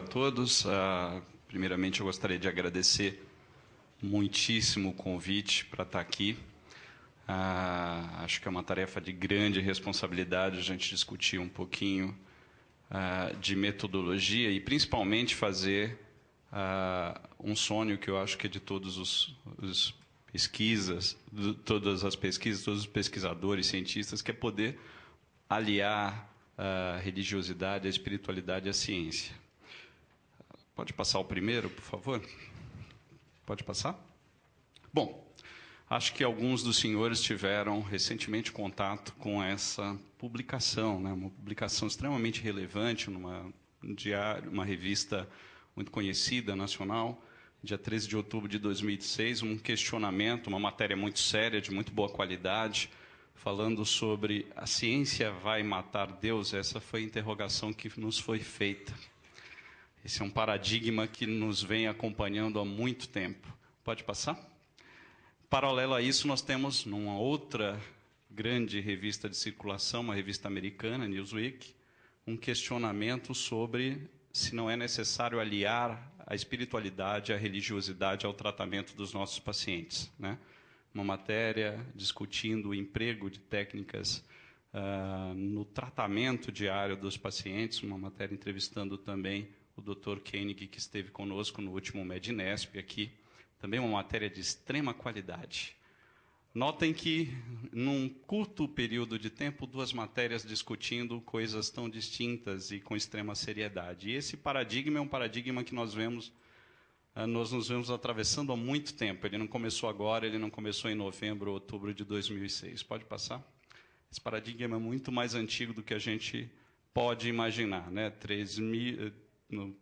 todos. Primeiramente, eu gostaria de agradecer muitíssimo o convite para estar aqui. Acho que é uma tarefa de grande responsabilidade a gente discutir um pouquinho de metodologia e, principalmente, fazer um sonho que eu acho que é de todas as pesquisas, todos os pesquisadores, cientistas, que é poder aliar a religiosidade, a espiritualidade e a ciência. Pode passar o primeiro, por favor? Pode passar? Bom, acho que alguns dos senhores tiveram recentemente contato com essa publicação, né? Uma publicação extremamente relevante numa diário, uma revista muito conhecida, nacional, dia 13 de outubro de 2006, um questionamento, uma matéria muito séria, de muito boa qualidade, falando sobre a ciência vai matar Deus. Essa foi a interrogação que nos foi feita. Esse é um paradigma que nos vem acompanhando há muito tempo. Pode passar? Paralelo a isso, nós temos, numa outra grande revista de circulação, uma revista americana, Newsweek, um questionamento sobre se não é necessário aliar a espiritualidade, a religiosidade ao tratamento dos nossos pacientes, né? Uma matéria discutindo o emprego de técnicas no tratamento diário dos pacientes, uma matéria entrevistando também o Dr. Koenig, que esteve conosco no último Medinesp aqui, também uma matéria de extrema qualidade. Notem que, num curto período de tempo, duas matérias discutindo coisas tão distintas e com extrema seriedade. E esse paradigma é um paradigma que nós nos vemos atravessando há muito tempo. Ele não começou agora, ele não começou em novembro ou outubro de 2006. Pode passar? Esse paradigma é muito mais antigo do que a gente pode imaginar, né?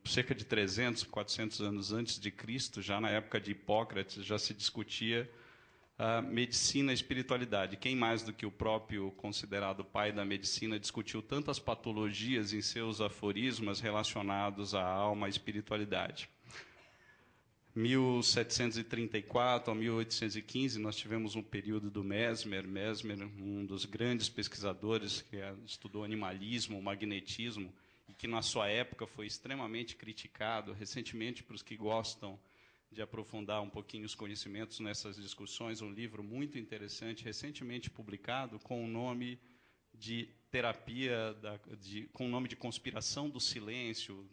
Cerca de 300, 400 anos antes de Cristo, já na época de Hipócrates, já se discutia a medicina e a espiritualidade. Quem mais do que o próprio considerado pai da medicina discutiu tantas patologias em seus aforismas relacionados à alma e espiritualidade? 1734 a 1815, nós tivemos um período do Mesmer, um dos grandes pesquisadores que estudou animalismo, magnetismo, e que na sua época foi extremamente criticado. Recentemente, para os que gostam de aprofundar um pouquinho os conhecimentos nessas discussões, um livro muito interessante, recentemente publicado, com o nome de com o nome de Conspiração do Silêncio,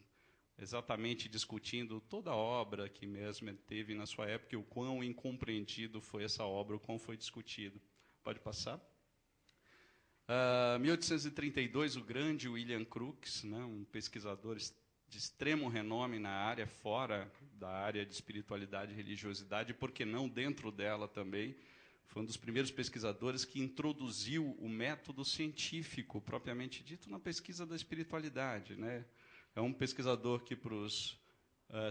exatamente discutindo toda a obra que Mesmer teve na sua época e o quão incompreendido foi essa obra, o quão foi discutido. Pode passar? 1832, o grande William Crookes, né, um pesquisador de extremo renome na área, fora da área de espiritualidade e religiosidade, e por que não dentro dela também, foi um dos primeiros pesquisadores que introduziu o método científico, propriamente dito, na pesquisa da espiritualidade, né? É um pesquisador que, para os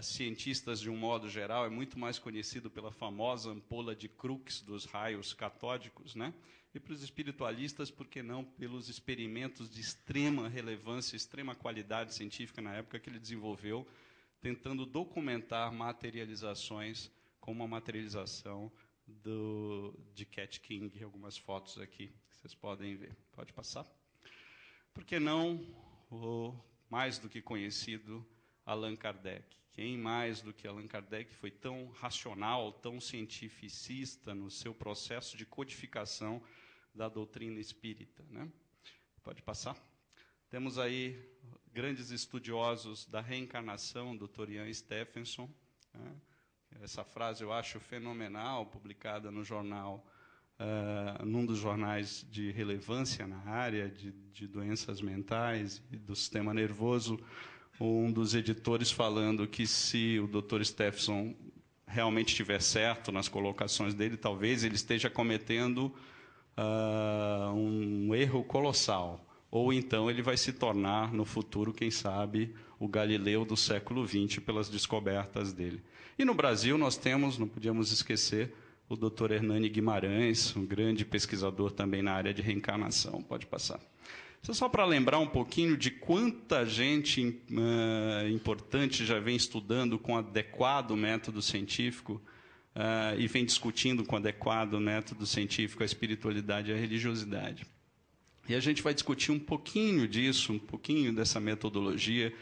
cientistas, de um modo geral, é muito mais conhecido pela famosa ampola de Crookes dos raios catódicos, né? E para os espiritualistas, por que não, pelos experimentos de extrema relevância, extrema qualidade científica na época que ele desenvolveu, tentando documentar materializações, como a materialização de Cat King, algumas fotos aqui que vocês podem ver. Pode passar? Por que não o mais do que conhecido Allan Kardec? Quem mais do que Allan Kardec foi tão racional, tão cientificista no seu processo de codificação da doutrina espírita, né? Pode passar? Temos aí grandes estudiosos da reencarnação, Dr. Ian Stephenson, né? Essa frase eu acho fenomenal, publicada no jornal, num dos jornais de relevância na área de doenças mentais e do sistema nervoso, um dos editores falando que se o Dr. Stephenson realmente estiver certo nas colocações dele, talvez ele esteja cometendo um erro colossal, ou então ele vai se tornar, no futuro, quem sabe, o Galileu do século XX, pelas descobertas dele. E no Brasil nós temos, não podíamos esquecer, o Dr. Hernani Guimarães, um grande pesquisador também na área de reencarnação. Pode passar. Isso é só para lembrar um pouquinho de quanta gente importante já vem estudando com adequado método científico e vem discutindo com adequado método científico a espiritualidade e a religiosidade. E a gente vai discutir um pouquinho disso, um pouquinho dessa metodologia,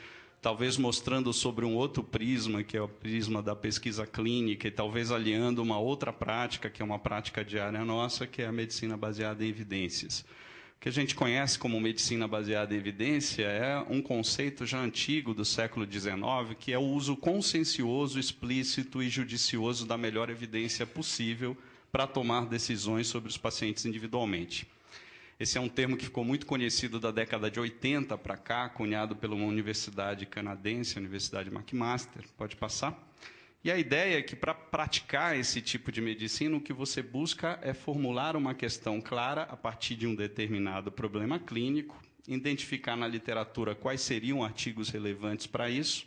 talvez mostrando sobre um outro prisma, que é o prisma da pesquisa clínica, e talvez aliando uma outra prática, que é uma prática diária nossa, que é a medicina baseada em evidências. O que a gente conhece como medicina baseada em evidência é um conceito já antigo do século XIX, que é o uso consciencioso, explícito e judicioso da melhor evidência possível para tomar decisões sobre os pacientes individualmente. Esse é um termo que ficou muito conhecido da década de 80 para cá, cunhado pela uma universidade canadense, a Universidade McMaster. Pode passar? E a ideia é que, para praticar esse tipo de medicina, o que você busca é formular uma questão clara a partir de um determinado problema clínico, identificar na literatura quais seriam artigos relevantes para isso,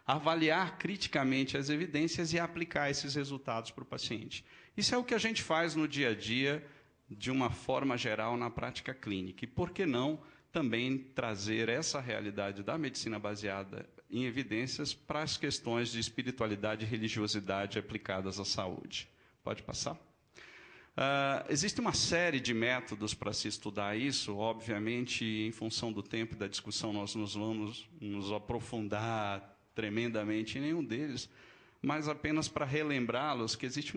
avaliar criticamente as evidências e aplicar esses resultados para o paciente. Isso é o que a gente faz no dia a dia, de uma forma geral, na prática clínica. E por que não também trazer essa realidade da medicina baseada em evidências para as questões de espiritualidade e religiosidade aplicadas à saúde? Pode passar? Existe uma série de métodos para se estudar isso. Obviamente, em função do tempo e da discussão, nós nos vamos nos aprofundar tremendamente em nenhum deles, mas apenas para relembrá-los que existe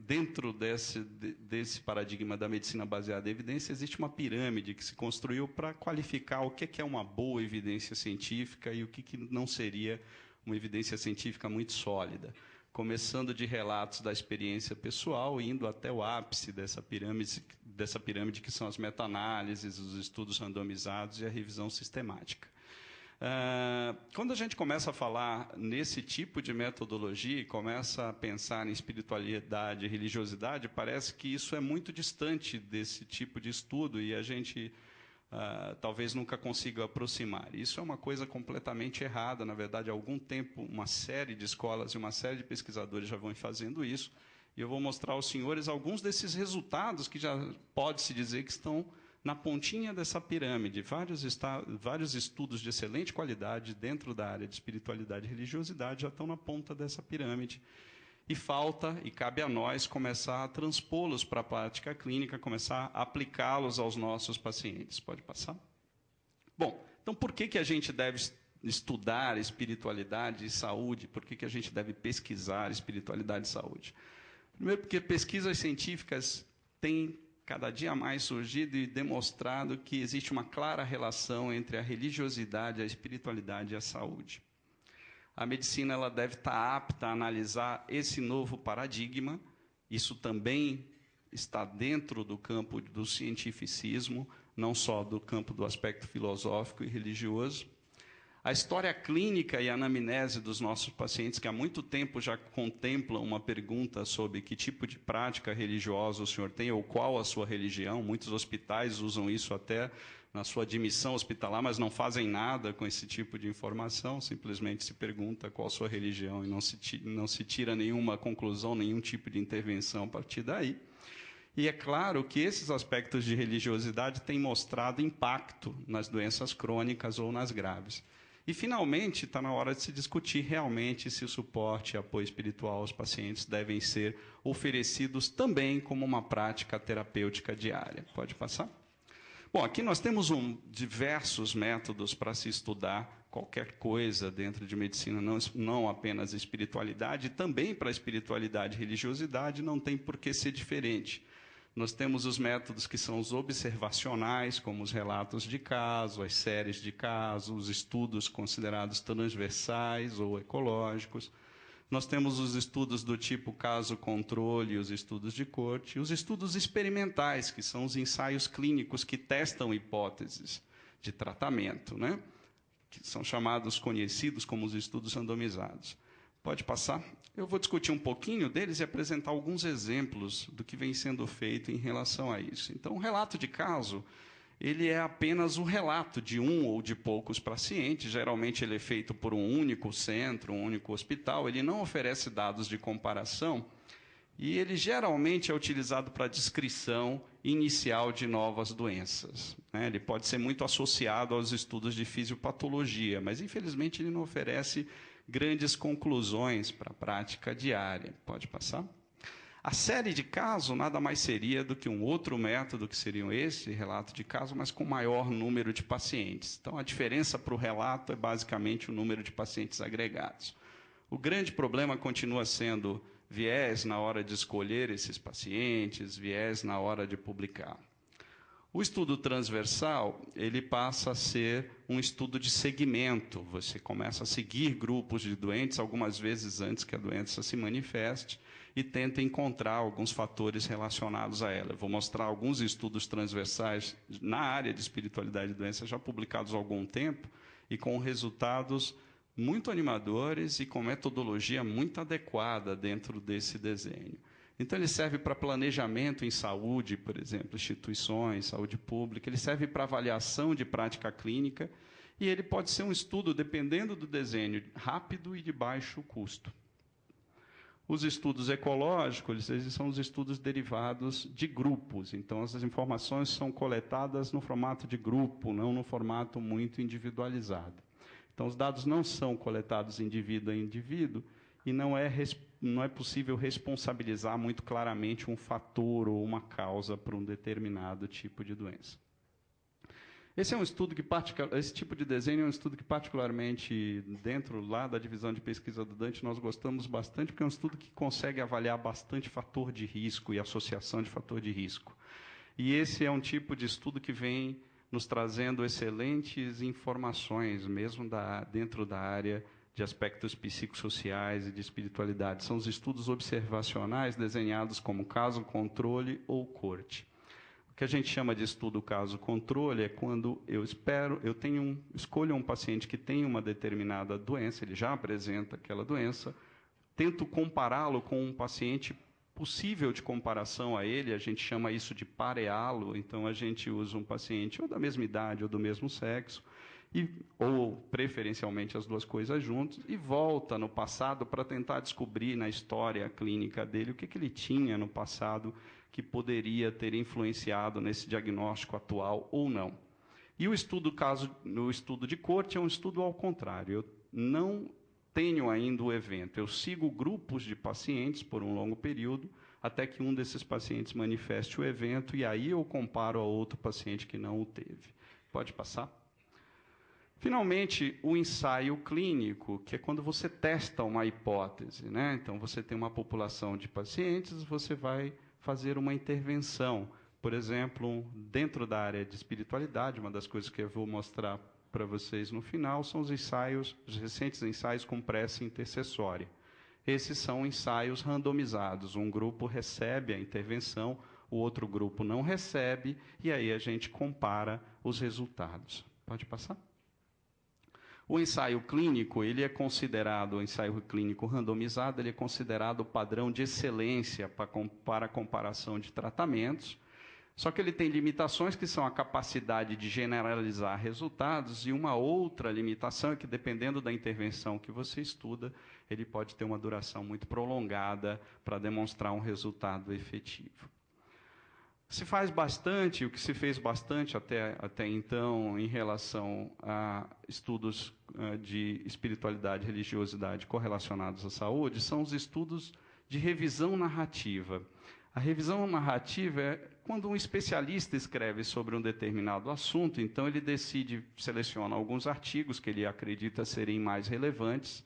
dentro desse paradigma da medicina baseada em evidência, existe uma pirâmide que se construiu para qualificar o que é uma boa evidência científica e o que não seria uma evidência científica muito sólida. Começando de relatos da experiência pessoal, indo até o ápice dessa pirâmide que são as meta-análises, os estudos randomizados e a revisão sistemática. Quando a gente começa a falar nesse tipo de metodologia e começa a pensar em espiritualidade e religiosidade, parece que isso é muito distante desse tipo de estudo e a gente talvez nunca consiga aproximar. Isso é uma coisa completamente errada. Na verdade, há algum tempo, uma série de escolas e uma série de pesquisadores já vão fazendo isso, e eu vou mostrar aos senhores alguns desses resultados que já pode-se dizer que estão na pontinha dessa pirâmide. Vários estudos de excelente qualidade dentro da área de espiritualidade e religiosidade já estão na ponta dessa pirâmide. E falta, e cabe a nós, começar a transpô-los para a prática clínica, começar a aplicá-los aos nossos pacientes. Pode passar? Bom, então por que a gente deve estudar espiritualidade e saúde? Por que a gente deve pesquisar espiritualidade e saúde? Primeiro, porque pesquisas científicas têm cada dia mais surgido e demonstrado que existe uma clara relação entre a religiosidade, a espiritualidade e a saúde. A medicina ela deve estar apta a analisar esse novo paradigma. Isso também está dentro do campo do cientificismo, não só do campo do aspecto filosófico e religioso. A história clínica e a anamnese dos nossos pacientes, que há muito tempo já contemplam uma pergunta sobre que tipo de prática religiosa o senhor tem ou qual a sua religião. Muitos hospitais usam isso até na sua admissão hospitalar, mas não fazem nada com esse tipo de informação, simplesmente se pergunta qual a sua religião e não se tira nenhuma conclusão, nenhum tipo de intervenção a partir daí. E é claro que esses aspectos de religiosidade têm mostrado impacto nas doenças crônicas ou nas graves. E, finalmente, está na hora de se discutir realmente se o suporte e apoio espiritual aos pacientes devem ser oferecidos também como uma prática terapêutica diária. Pode passar? Bom, aqui nós temos diversos métodos para se estudar qualquer coisa dentro de medicina, não apenas espiritualidade, também para espiritualidade e religiosidade não tem por que ser diferente. Nós temos os métodos que são os observacionais, como os relatos de caso, as séries de casos, os estudos considerados transversais ou ecológicos. Nós temos os estudos do tipo caso-controle, os estudos de corte, e os estudos experimentais, que são os ensaios clínicos que testam hipóteses de tratamento, né? Que são conhecidos como os estudos randomizados. Pode passar? Eu vou discutir um pouquinho deles e apresentar alguns exemplos do que vem sendo feito em relação a isso. Então, o relato de caso, ele é apenas o relato de um ou de poucos pacientes. Geralmente, ele é feito por um único centro, um único hospital. Ele não oferece dados de comparação e ele geralmente é utilizado para descrição inicial de novas doenças, né? Ele pode ser muito associado aos estudos de fisiopatologia, mas, infelizmente, ele não oferece grandes conclusões para a prática diária. Pode passar? A série de caso nada mais seria do que um outro método, que seria esse relato de caso, mas com maior número de pacientes. Então, a diferença para o relato é basicamente o número de pacientes agregados. O grande problema continua sendo viés na hora de escolher esses pacientes, viés na hora de publicar. O estudo transversal, ele passa a ser um estudo de segmento. Você começa a seguir grupos de doentes, algumas vezes antes que a doença se manifeste, e tenta encontrar alguns fatores relacionados a ela. Eu vou mostrar alguns estudos transversais na área de espiritualidade e doença, já publicados há algum tempo, e com resultados muito animadores e com metodologia muito adequada dentro desse desenho. Então, ele serve para planejamento em saúde, por exemplo, instituições, saúde pública. Ele serve para avaliação de prática clínica. E ele pode ser um estudo, dependendo do desenho, rápido e de baixo custo. Os estudos ecológicos, eles são os estudos derivados de grupos. Então, essas informações são coletadas no formato de grupo, não no formato muito individualizado. Então, os dados não são coletados indivíduo a indivíduo, e não é possível responsabilizar muito claramente um fator ou uma causa para um determinado tipo de doença. Esse é um estudo esse tipo de desenho é um estudo que, particularmente, dentro lá da divisão de pesquisa do Dante, nós gostamos bastante, porque é um estudo que consegue avaliar bastante fator de risco e associação de fator de risco. E esse é um tipo de estudo que vem nos trazendo excelentes informações, mesmo dentro da área de aspectos psicossociais e de espiritualidade. São os estudos observacionais desenhados como caso, controle ou corte. O que a gente chama de estudo caso-controle é quando eu escolho um paciente que tem uma determinada doença, ele já apresenta aquela doença, tento compará-lo com um paciente possível de comparação a ele, a gente chama isso de pareá-lo, então a gente usa um paciente ou da mesma idade ou do mesmo sexo, ou preferencialmente as duas coisas juntos, e volta no passado para tentar descobrir na história clínica dele o que ele tinha no passado que poderia ter influenciado nesse diagnóstico atual ou não. E o estudo de corte é um estudo ao contrário. Eu não tenho ainda o evento. Eu sigo grupos de pacientes por um longo período, até que um desses pacientes manifeste o evento, e aí eu comparo a outro paciente que não o teve. Pode passar? Finalmente, o ensaio clínico, que é quando você testa uma hipótese, né? Então, você tem uma população de pacientes, você vai fazer uma intervenção. Por exemplo, dentro da área de espiritualidade, uma das coisas que eu vou mostrar para vocês no final são os recentes ensaios com prece intercessória. Esses são ensaios randomizados. Um grupo recebe a intervenção, o outro grupo não recebe, e aí a gente compara os resultados. Pode passar? O ensaio clínico, ele é considerado, o ensaio clínico randomizado, ele é considerado o padrão de excelência para a comparação de tratamentos, só que ele tem limitações que são a capacidade de generalizar resultados, e uma outra limitação é que, dependendo da intervenção que você estuda, ele pode ter uma duração muito prolongada para demonstrar um resultado efetivo. Se faz bastante, o que se fez bastante até então em relação a estudos de espiritualidade e religiosidade correlacionados à saúde, são os estudos de revisão narrativa. A revisão narrativa é quando um especialista escreve sobre um determinado assunto, então ele seleciona alguns artigos que ele acredita serem mais relevantes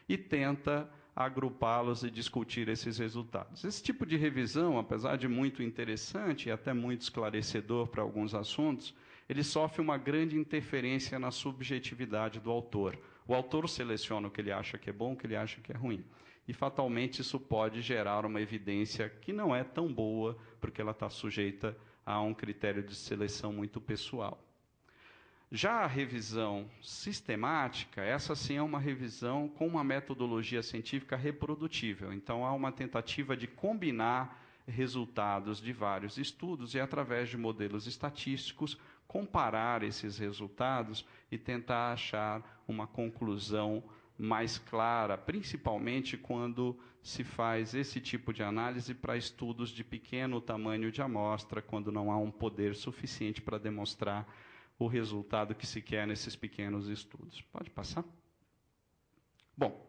e tenta agrupá-los e discutir esses resultados. Esse tipo de revisão, apesar de muito interessante e até muito esclarecedor para alguns assuntos, ele sofre uma grande interferência na subjetividade do autor. O autor seleciona o que ele acha que é bom, o que ele acha que é ruim. E, fatalmente, isso pode gerar uma evidência que não é tão boa, porque ela está sujeita a um critério de seleção muito pessoal. Já a revisão sistemática, essa sim é uma revisão com uma metodologia científica reprodutível. Então, há uma tentativa de combinar resultados de vários estudos e, através de modelos estatísticos, comparar esses resultados e tentar achar uma conclusão mais clara, principalmente quando se faz esse tipo de análise para estudos de pequeno tamanho de amostra, quando não há um poder suficiente para demonstrar o resultado que se quer nesses pequenos estudos. Pode passar? Bom,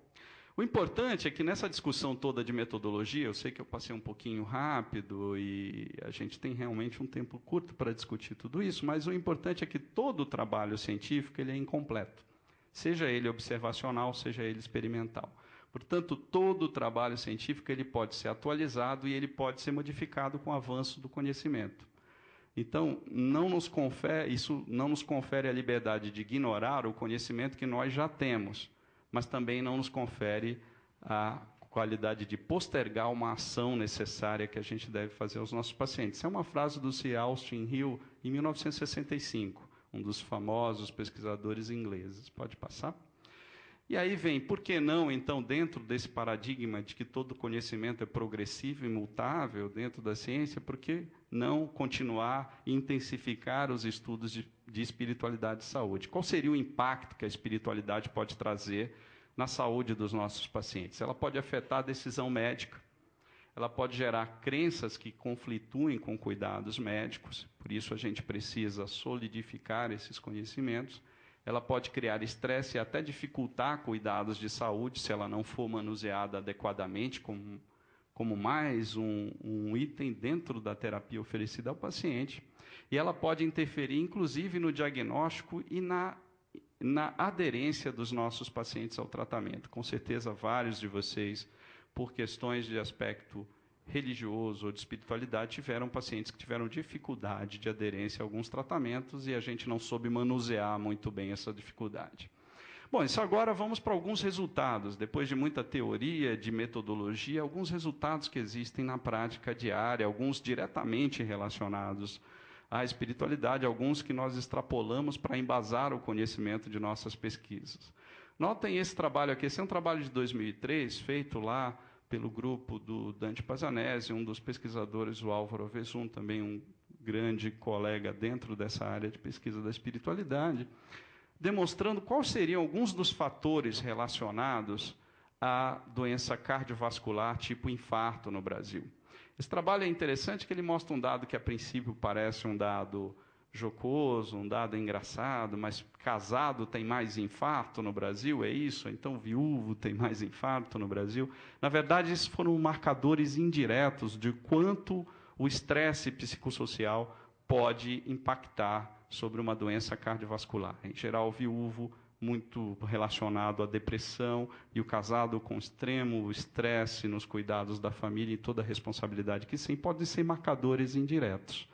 O importante é que nessa discussão toda de metodologia, eu sei que eu passei um pouquinho rápido e a gente tem realmente um tempo curto para discutir tudo isso, mas o importante é que todo o trabalho científico ele é incompleto, seja ele observacional, seja ele experimental. Portanto, todo o trabalho científico ele pode ser atualizado e ele pode ser modificado com o avanço do conhecimento. Então, isso não nos confere a liberdade de ignorar o conhecimento que nós já temos, mas também não nos confere a qualidade de postergar uma ação necessária que a gente deve fazer aos nossos pacientes. Essa é uma frase do C. Austin Hill, em 1965, um dos famosos pesquisadores ingleses. Pode passar? E aí vem, por que não, então, dentro desse paradigma de que todo conhecimento é progressivo e mutável dentro da ciência, por que não continuar e intensificar os estudos de espiritualidade e saúde? Qual seria o impacto que a espiritualidade pode trazer na saúde dos nossos pacientes? Ela pode afetar a decisão médica, ela pode gerar crenças que conflituem com cuidados médicos, por isso a gente precisa solidificar esses conhecimentos. Ela pode criar estresse e até dificultar cuidados de saúde se ela não for manuseada adequadamente como mais um item dentro da terapia oferecida ao paciente. E ela pode interferir, inclusive, no diagnóstico e na aderência dos nossos pacientes ao tratamento. Com certeza, vários de vocês, por questões de aspecto religioso ou de espiritualidade, tiveram pacientes que tiveram dificuldade de aderência a alguns tratamentos e a gente não soube manusear muito bem essa dificuldade. Bom, isso agora vamos para alguns resultados. Depois de muita teoria, de metodologia, alguns resultados que existem na prática diária, alguns diretamente relacionados à espiritualidade, alguns que nós extrapolamos para embasar o conhecimento de nossas pesquisas. Notem esse trabalho aqui, esse é um trabalho de 2003, feito lá pelo grupo do Dante Pazzanese, um dos pesquisadores, o Álvaro Vesum, também um grande colega dentro dessa área de pesquisa da espiritualidade, demonstrando quais seriam alguns dos fatores relacionados à doença cardiovascular tipo infarto no Brasil. Esse trabalho é interessante que ele mostra um dado que, a princípio, parece um dado jocoso, um dado engraçado, mas casado tem mais infarto no Brasil, é isso? Então viúvo tem mais infarto no Brasil? Na verdade, esses foram marcadores indiretos de quanto o estresse psicossocial pode impactar sobre uma doença cardiovascular. Em geral, o viúvo muito relacionado à depressão e o casado com extremo estresse nos cuidados da família e toda a responsabilidade que sim, podem ser marcadores indiretos.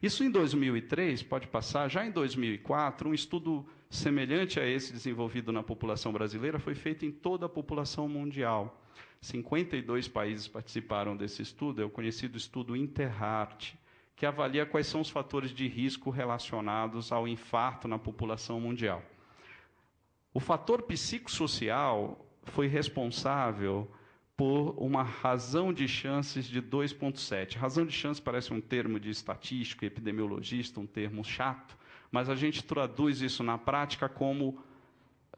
Isso em 2003, pode passar, já em 2004, um estudo semelhante a esse desenvolvido na população brasileira foi feito em toda a população mundial. 52 países participaram desse estudo, é o conhecido estudo Interheart, que avalia quais são os fatores de risco relacionados ao infarto na população mundial. O fator psicossocial foi responsável por uma razão de chances de 2,7. Razão de chance parece um termo de estatístico, epidemiologista, um termo chato, mas a gente traduz isso na prática como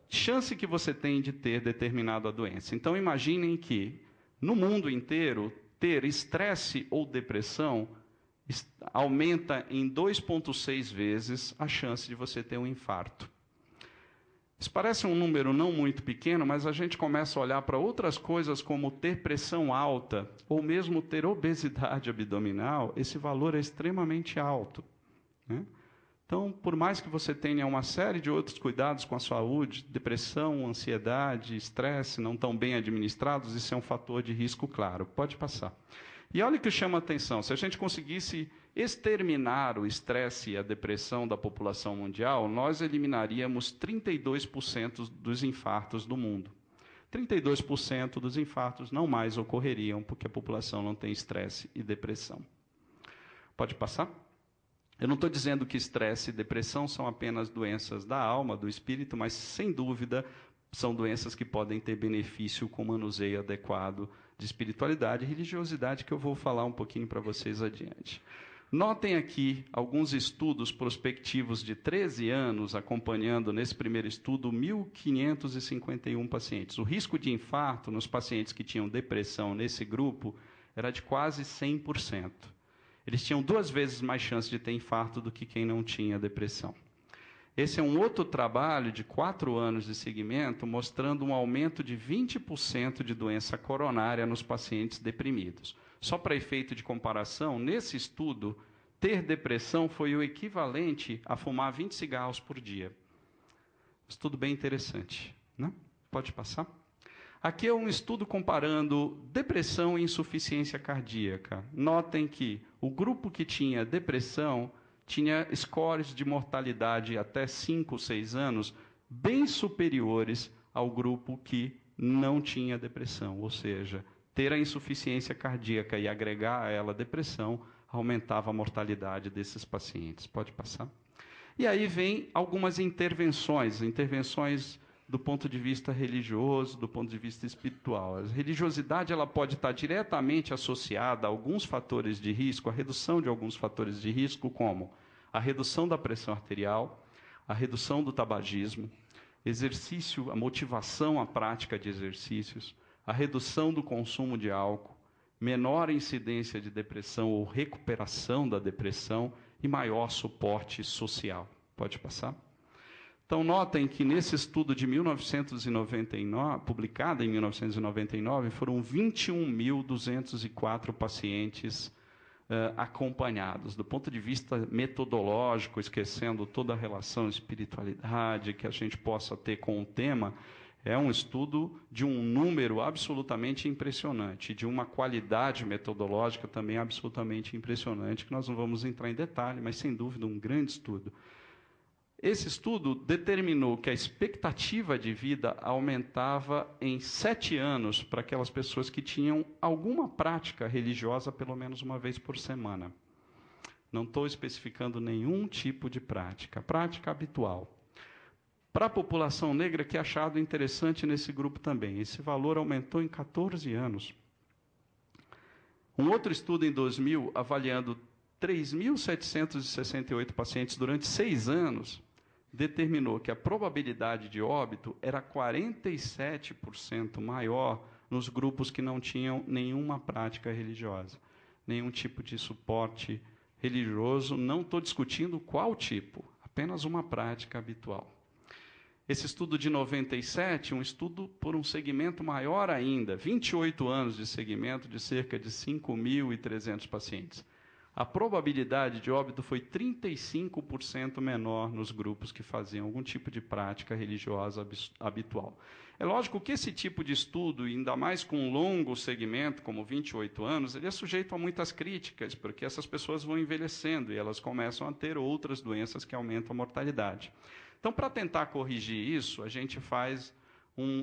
chance que você tem de ter determinada doença. Então, imaginem que, no mundo inteiro, ter estresse ou depressão aumenta em 2,6 vezes a chance de você ter um infarto. Isso parece um número não muito pequeno, mas a gente começa a olhar para outras coisas como ter pressão alta ou mesmo ter obesidade abdominal, esse valor é extremamente alto, né? Então, por mais que você tenha uma série de outros cuidados com a saúde, depressão, ansiedade, estresse não tão bem administrados, isso é um fator de risco claro. Pode passar. E olha o que chama a atenção, se a gente conseguisse exterminar o estresse e a depressão da população mundial, nós eliminaríamos 32% dos infartos do mundo. 32% dos infartos não mais ocorreriam porque a população não tem estresse e depressão. Pode passar? Eu não estou dizendo que estresse e depressão são apenas doenças da alma, do espírito, mas, sem dúvida, são doenças que podem ter benefício com manuseio adequado de espiritualidade e religiosidade, que eu vou falar um pouquinho para vocês adiante. Notem aqui alguns estudos prospectivos de 13 anos, acompanhando nesse primeiro estudo 1.551 pacientes. O risco de infarto nos pacientes que tinham depressão nesse grupo era de quase 100%. Eles tinham 2 vezes mais chance de ter infarto do que quem não tinha depressão. Esse é um outro trabalho de 4 anos de seguimento, mostrando um aumento de 20% de doença coronária nos pacientes deprimidos. Só para efeito de comparação, nesse estudo, ter depressão foi o equivalente a fumar 20 cigarros por dia. Estudo bem interessante, né? Pode passar. Aqui é um estudo comparando depressão e insuficiência cardíaca. Notem que o grupo que tinha depressão tinha scores de mortalidade até 5, 6 anos bem superiores ao grupo que não tinha depressão. Ou seja, ter a insuficiência cardíaca e agregar a ela a depressão aumentava a mortalidade desses pacientes. Pode passar. E aí vem algumas intervenções do ponto de vista religioso, do ponto de vista espiritual. A religiosidade ela pode estar diretamente associada a alguns fatores de risco, a redução de alguns fatores de risco, como a redução da pressão arterial, a redução do tabagismo, exercício, a motivação à prática de exercícios, a redução do consumo de álcool, menor incidência de depressão ou recuperação da depressão e maior suporte social. Pode passar? Então, notem que nesse estudo de 1999, publicado em 1999, foram 21.204 pacientes acompanhados. Do ponto de vista metodológico, esquecendo toda a relação espiritualidade que a gente possa ter com o tema, é um estudo de um número absolutamente impressionante, de uma qualidade metodológica também absolutamente impressionante, que nós não vamos entrar em detalhe, mas sem dúvida um grande estudo. Esse estudo determinou que a expectativa de vida aumentava em 7 anos para aquelas pessoas que tinham alguma prática religiosa pelo menos uma vez por semana. Não estou especificando nenhum tipo de prática habitual. Para a população negra, que é achado interessante nesse grupo também, esse valor aumentou em 14 anos. Um outro estudo em 2000, avaliando 3.768 pacientes durante 6 anos, determinou que a probabilidade de óbito era 47% maior nos grupos que não tinham nenhuma prática religiosa, nenhum tipo de suporte religioso. Não estou discutindo qual tipo, apenas uma prática habitual. Esse estudo de 97, um estudo por um segmento maior ainda, 28 anos de segmento de cerca de 5.300 pacientes. A probabilidade de óbito foi 35% menor nos grupos que faziam algum tipo de prática religiosa habitual. É lógico que esse tipo de estudo, ainda mais com um longo segmento, como 28 anos, ele é sujeito a muitas críticas, porque essas pessoas vão envelhecendo e elas começam a ter outras doenças que aumentam a mortalidade. Então, para tentar corrigir isso, a gente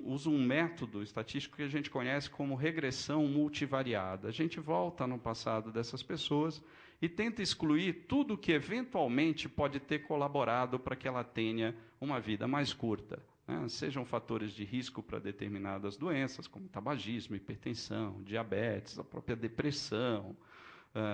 usa um método estatístico que a gente conhece como regressão multivariada. A gente volta no passado dessas pessoas e tenta excluir tudo que eventualmente pode ter colaborado para que ela tenha uma vida mais curta, né? Sejam fatores de risco para determinadas doenças, como tabagismo, hipertensão, diabetes, a própria depressão,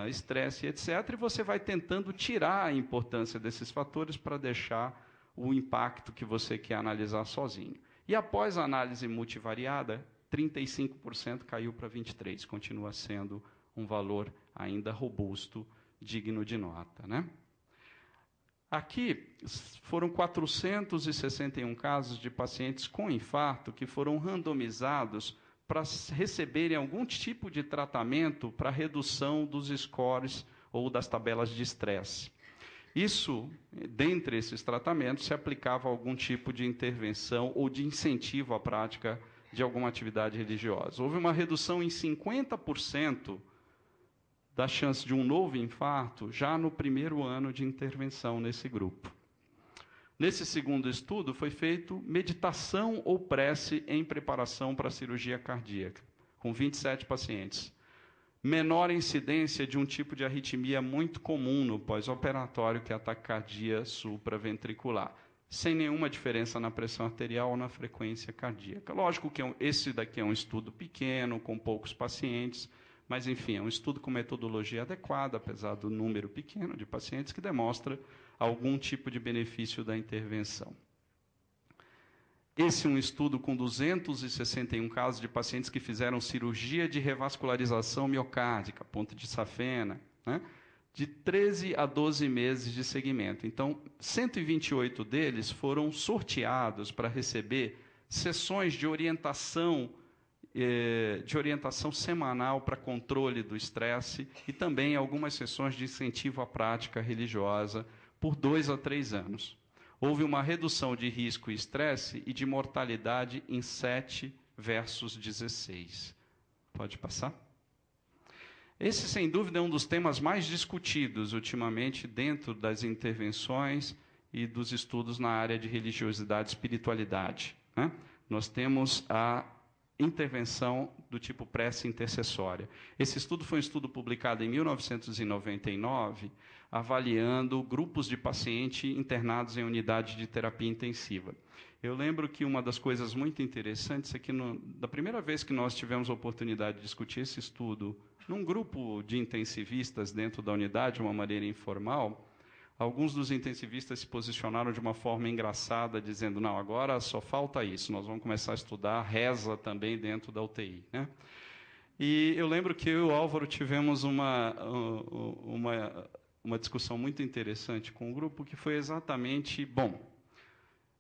estresse, etc. E você vai tentando tirar a importância desses fatores para deixar o impacto que você quer analisar sozinho. E após a análise multivariada, 35% caiu para 23%, continua sendo um valor ainda robusto, digno de nota, né? Aqui foram 461 casos de pacientes com infarto que foram randomizados para receberem algum tipo de tratamento para redução dos scores ou das tabelas de estresse. Isso, dentre esses tratamentos, se aplicava a algum tipo de intervenção ou de incentivo à prática de alguma atividade religiosa. Houve uma redução em 50% da chance de um novo infarto já no primeiro ano de intervenção nesse grupo. Nesse segundo estudo, foi feito meditação ou prece em preparação para a cirurgia cardíaca, com 27 pacientes. Menor incidência de um tipo de arritmia muito comum no pós-operatório, que é a taquicardia supraventricular, sem nenhuma diferença na pressão arterial ou na frequência cardíaca. Lógico que esse daqui é um estudo pequeno, com poucos pacientes, mas, enfim, é um estudo com metodologia adequada, apesar do número pequeno de pacientes, que demonstra algum tipo de benefício da intervenção. Esse é um estudo com 261 casos de pacientes que fizeram cirurgia de revascularização miocárdica, ponte de safena, né? de 13 a 12 meses de segmento. Então, 128 deles foram sorteados para receber sessões de orientação semanal para controle do estresse e também algumas sessões de incentivo à prática religiosa por 2 a 3 anos. Houve uma redução de risco e estresse e de mortalidade em 7 versus 16. Pode passar? Esse, sem dúvida, é um dos temas mais discutidos ultimamente dentro das intervenções e dos estudos na área de religiosidade e espiritualidade, né? Nós temos a intervenção do tipo prece intercessória. Esse estudo foi um estudo publicado em 1999, avaliando grupos de pacientes internados em unidade de terapia intensiva. Eu lembro que uma das coisas muito interessantes é que, da primeira vez que nós tivemos a oportunidade de discutir esse estudo num grupo de intensivistas dentro da unidade, de uma maneira informal, alguns dos intensivistas se posicionaram de uma forma engraçada, dizendo, não, agora só falta isso, nós vamos começar a estudar reza também dentro da UTI, né? E eu lembro que eu e o Álvaro tivemos uma discussão muito interessante com o grupo, que foi exatamente, bom,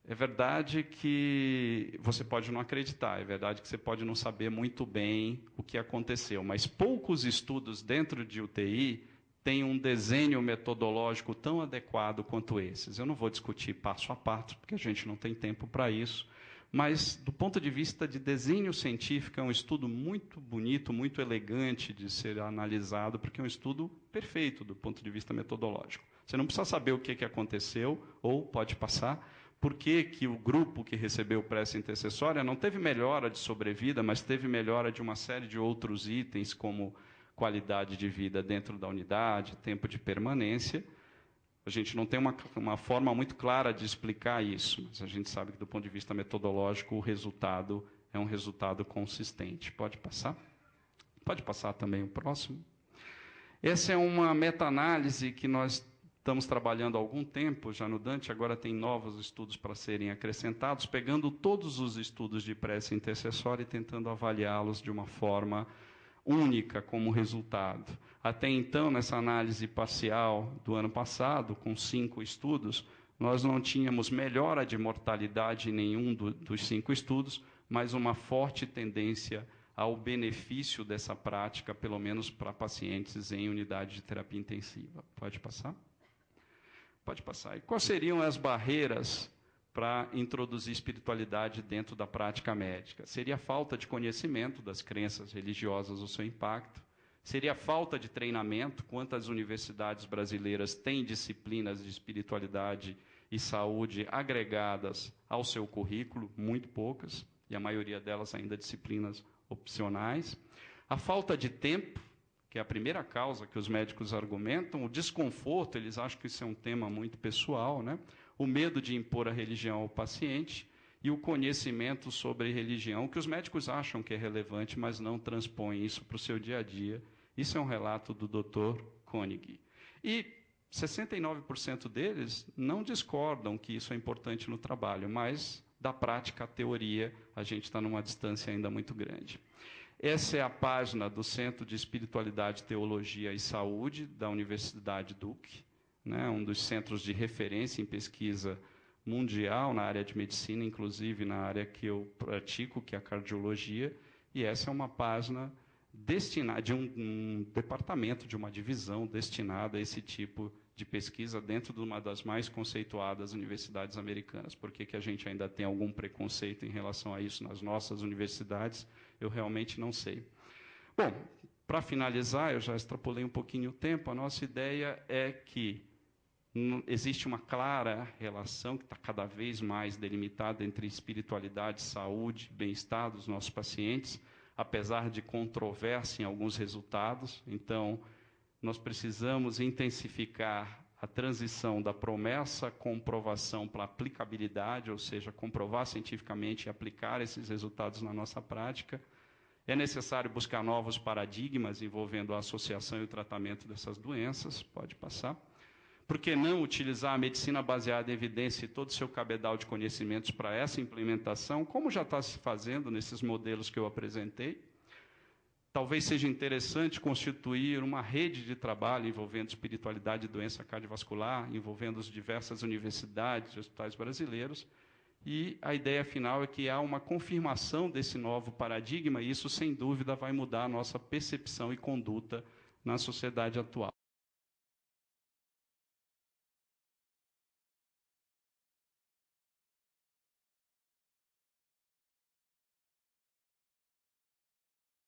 é verdade que você pode não acreditar, é verdade que você pode não saber muito bem o que aconteceu, mas poucos estudos dentro de UTI têm um desenho metodológico tão adequado quanto esses. Eu não vou discutir passo a passo, porque a gente não tem tempo para isso, mas, do ponto de vista de desenho científico, é um estudo muito bonito, muito elegante de ser analisado, porque é um estudo perfeito do ponto de vista metodológico. Você não precisa saber o que aconteceu, ou pode passar, por que o grupo que recebeu prece intercessória não teve melhora de sobrevida, mas teve melhora de uma série de outros itens, como qualidade de vida dentro da unidade, tempo de permanência. A gente não tem uma forma muito clara de explicar isso, mas a gente sabe que, do ponto de vista metodológico, o resultado é um resultado consistente. Pode passar? Pode passar também o próximo. Essa é uma meta-análise que nós estamos trabalhando há algum tempo já no Dante, agora tem novos estudos para serem acrescentados, pegando todos os estudos de prece intercessória e tentando avaliá-los de uma forma única como resultado. Até então, nessa análise parcial do ano passado, com 5 estudos, nós não tínhamos melhora de mortalidade em nenhum dos 5 estudos, mas uma forte tendência ao benefício dessa prática, pelo menos para pacientes em unidade de terapia intensiva. Pode passar? Pode passar. E quais seriam as barreiras para introduzir espiritualidade dentro da prática médica? Seria a falta de conhecimento das crenças religiosas, o seu impacto. Seria a falta de treinamento. Quantas universidades brasileiras têm disciplinas de espiritualidade e saúde agregadas ao seu currículo? Muito poucas, e a maioria delas ainda disciplinas opcionais. A falta de tempo, que é a primeira causa que os médicos argumentam, o desconforto, eles acham que isso é um tema muito pessoal, né? O medo de impor a religião ao paciente e o conhecimento sobre religião, que os médicos acham que é relevante, mas não transpõem isso para o seu dia a dia. Isso é um relato do Dr. Koenig. E 69% deles não discordam que isso é importante no trabalho, mas da prática à teoria a gente está numa distância ainda muito grande. Essa é a página do Centro de Espiritualidade, Teologia e Saúde da Universidade Duke, né, um dos centros de referência em pesquisa mundial na área de medicina, inclusive na área que eu pratico, que é a cardiologia, e essa é uma página destinada, de um departamento, de uma divisão destinada a esse tipo de pesquisa dentro de uma das mais conceituadas universidades americanas. Por que a gente ainda tem algum preconceito em relação a isso nas nossas universidades, eu realmente não sei. Bom, para finalizar, eu já extrapolei um pouquinho o tempo, a nossa ideia é que existe uma clara relação, que está cada vez mais delimitada, entre espiritualidade, saúde, bem-estar dos nossos pacientes, apesar de controvérsia em alguns resultados. Então, nós precisamos intensificar a transição da promessa à comprovação para aplicabilidade, ou seja, comprovar cientificamente e aplicar esses resultados na nossa prática. É necessário buscar novos paradigmas envolvendo a associação e o tratamento dessas doenças. Pode passar. Por que não utilizar a medicina baseada em evidência e todo o seu cabedal de conhecimentos para essa implementação, como já está se fazendo nesses modelos que eu apresentei? talvez seja interessante constituir uma rede de trabalho envolvendo espiritualidade e doença cardiovascular, envolvendo as diversas universidades e hospitais brasileiros. E a ideia final é que há uma confirmação desse novo paradigma, e isso, sem dúvida, vai mudar a nossa percepção e conduta na sociedade atual.